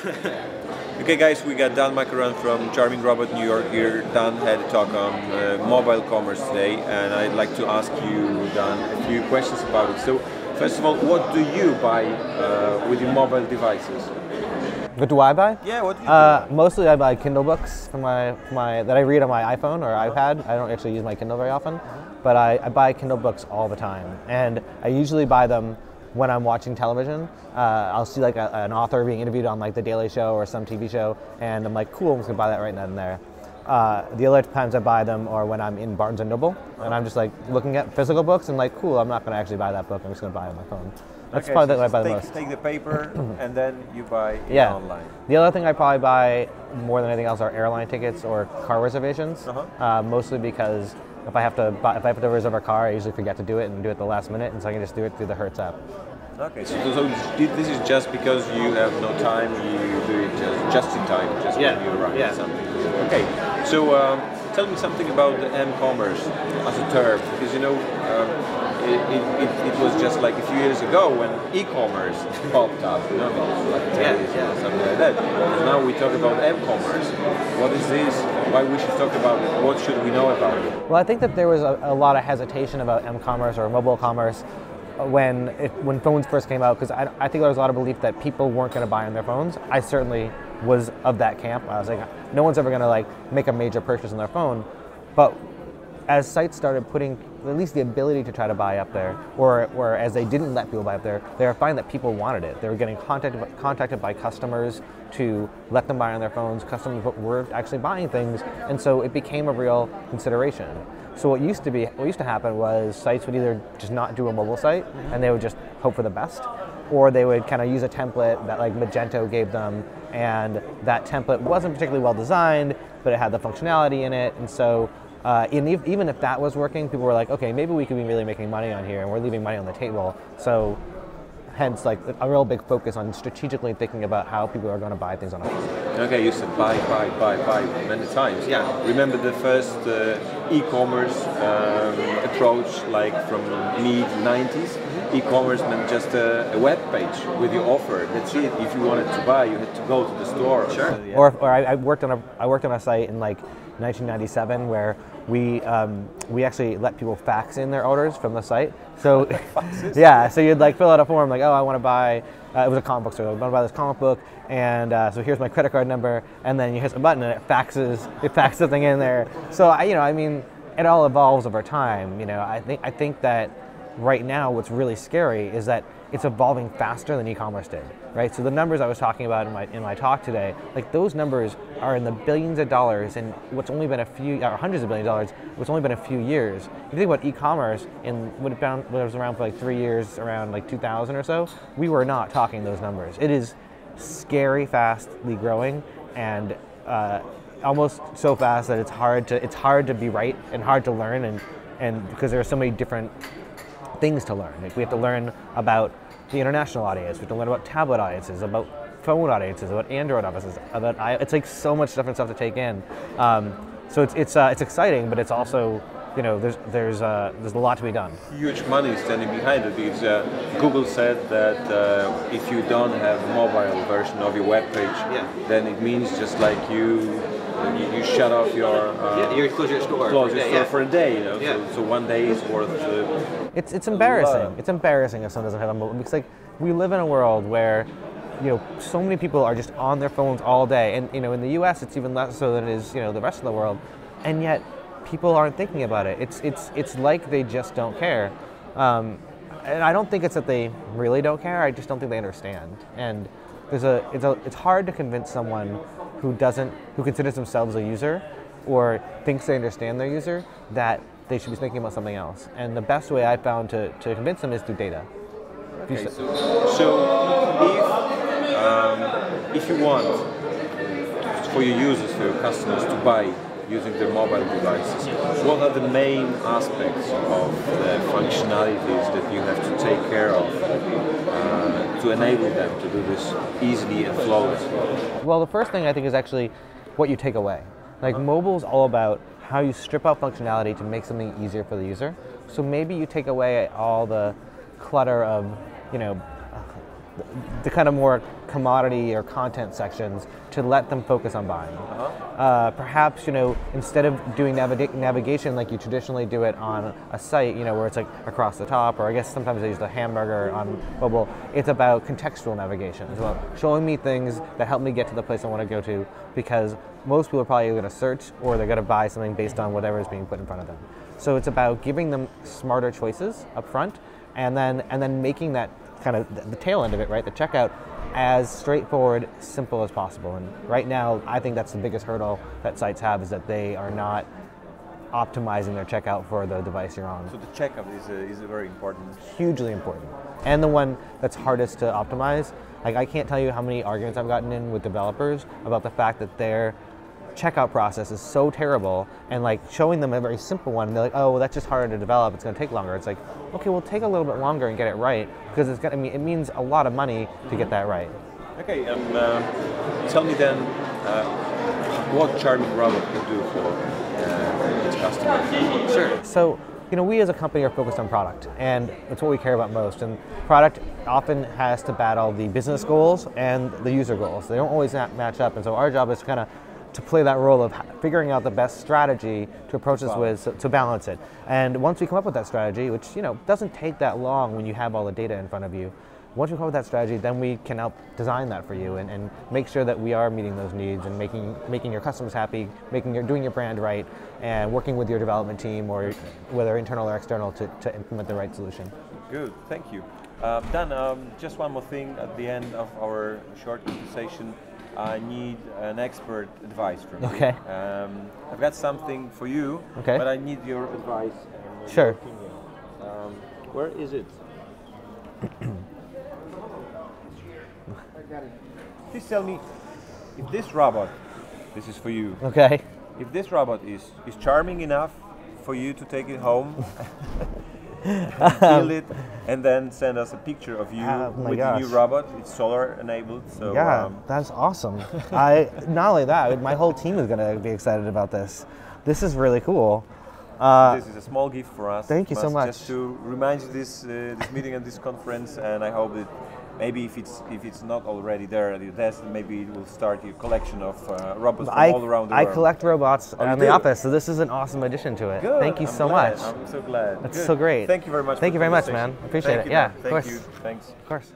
Okay guys, we got Dan Maccarone from Charming Robot New York here. Dan had a talk on mobile commerce today, and I'd like to ask you, Dan, a few questions about it. So, first of all, what do you buy with your mobile devices? What do I buy? Yeah, what do you buy? Mostly I buy Kindle books for my that I read on my iPhone or iPad. I don't actually use my Kindle very often, but I buy Kindle books all the time, and I usually buy them when I'm watching television. I'll see like an author being interviewed on like The Daily Show or some TV show, and I'm like, cool, I'm just gonna buy that right then and there. The other times I buy them are when I'm in Barnes & Noble, and I'm just like looking at physical books and like, cool, I'm not gonna actually buy that book, I'm just gonna buy it on my phone. That's probably so what I buy the most. Take the paper and then you buy it Yeah. online. The other thing I probably buy more than anything else are airline tickets or car reservations, mostly because if I have to reserve a car, I usually forget to do it and do it the last minute, and so I can just do it through the Hertz app. Okay, so this is just because you have no time, you do it just in time, just when you arrive at something. Okay, so tell me something about the m-commerce as a term, because you know, it was just like a few years ago when e-commerce popped up, you know, like 10 years or something like that. And now we talk about m-commerce. What is this? Why we should talk about it? What should we know about it? Well, I think that there was a lot of hesitation about m-commerce or mobile commerce when phones first came out, because I think there was a lot of belief that people weren't going to buy on their phones. I certainly was of that camp. I was like, no one's ever going to like make a major purchase on their phone. But as sites started putting at least the ability to try to buy up there, or as they didn't let people buy up there, they were finding that people wanted it. They were getting contacted by customers to let them buy on their phones. Customers were actually buying things, and so it became a real consideration. So what used to happen was sites would either just not do a mobile site, and they would just hope for the best, or they would kind of use a template that like Magento gave them, and that template wasn't particularly well designed, but it had the functionality in it, and so even if that was working, people were like, okay, maybe we could be really making money on here, and we're leaving money on the table. So hence like a real big focus on strategically thinking about how people are going to buy things on a phone. Okay, you said buy many times. Yeah. Remember the first e-commerce approach, like from mid-90s? E-commerce meant just a web page with your offer. That's it. If you wanted to buy, you had to go to the store. Sure. Yeah. Or I worked on a site in like 1997 where we actually let people fax in their orders from the site. So yeah, so you'd like fill out a form like, oh, I want to buy. It was a comic book store. I want to buy this comic book, and so here's my credit card number, and then you hit a button and it faxes something in there. So I mean, it all evolves over time. You know, I think that right now what's really scary is that it's evolving faster than e-commerce did, right? So the numbers I was talking about in my talk today, like those numbers are in the billions of dollars, and what's only been hundreds of billions of dollars, what's only been a few years. If you think about e-commerce, when it was around for like 3 years, around like 2000 or so, we were not talking those numbers. It is scary fastly growing, and almost so fast that it's hard to be right and hard to learn, and because there are so many different things to learn. Like we have to learn about the international audience, we have to learn about tablet audiences, about phone audiences, about Android audiences, it's like so much different stuff to take in. So it's exciting, but it's also, you know, there's a lot to be done. Huge money standing behind it, because Google said that if you don't have a mobile version of your web page, then it means just like you shut off your you close your store for a day, you know. So 1 day is worth. It's embarrassing. It's embarrassing if someone doesn't have a mobile, because like we live in a world where, you know, so many people are just on their phones all day, and you know, in the U.S. it's even less so than it is, you know, the rest of the world, and yet people aren't thinking about it. It's like they just don't care, and I don't think it's that they really don't care. I just don't think they understand. And it's hard to convince someone who considers themselves a user or thinks they understand their user that they should be thinking about something else. And the best way I found to convince them is through data. Okay, so if you want for your users, for your customers to buy using their mobile devices, what are the main aspects of the functionalities that you have to take care of to enable them to do this easily and flawlessly? Well, the first thing I think is actually what you take away. Like mobile is all about how you strip out functionality to make something easier for the user. So maybe you take away all the clutter of, you know, the kind of more commodity or content sections to let them focus on buying. Perhaps, instead of doing navigation like you traditionally do it on a site, where it's like across the top, or I guess sometimes they use the hamburger on mobile, it's about contextual navigation. It's about showing me things that help me get to the place I want to go to, because most people are probably going to search or they're going to buy something based on whatever is being put in front of them. So it's about giving them smarter choices up front, and then making that kind of the tail end of it, right, the checkout, as straightforward, simple as possible. And right now, I think that's the biggest hurdle that sites have, is that they are not optimizing their checkout for the device you're on. So the checkout is very important. Hugely important. And the one that's hardest to optimize. Like, I can't tell you how many arguments I've gotten in with developers about the fact that their checkout process is so terrible, and like showing them a very simple one, they're like, oh, well, that's just harder to develop, it's going to take longer. It's like, okay, well, take a little bit longer and get it right, because it means a lot of money to get that right. Okay, tell me then what Charming Robot can do for its customers. Sure. So, we as a company are focused on product, and it's what we care about most. And product often has to battle the business goals and the user goals. They don't always match up, and so our job is to play that role of figuring out the best strategy to approach this with, to balance it. And once we come up with that strategy, which doesn't take that long when you have all the data in front of you, once we come up with that strategy, then we can help design that for you and make sure that we are meeting those needs and making your customers happy, doing your brand right, and working with your development team, or whether internal or external, to implement the right solution. Good, thank you. Dan, just one more thing at the end of our short conversation. I need an expert advice from you. Okay. I've got something for you, okay, but I need your advice. Sure. Your opinion. Where is it? Please tell me if this robot, this is for you. Okay. If this robot is charming enough for you to take it home, build it, and then send us a picture of you with the new robot. It's solar enabled, so yeah, that's awesome. Not only that, my whole team is going to be excited about this. This is really cool. This is a small gift for us. Thank you so much. Just to remind you this meeting and this conference, and I hope that maybe if it's not already there at your desk, maybe it will start your collection of robots from all around the world. I collect robots in the office, so this is an awesome addition to it. Good. Thank you so much. I'm so glad. That's so great. Thank you very much. Thank you very much, man. Appreciate it. Yeah, of course. Thank you. Thanks. Of course.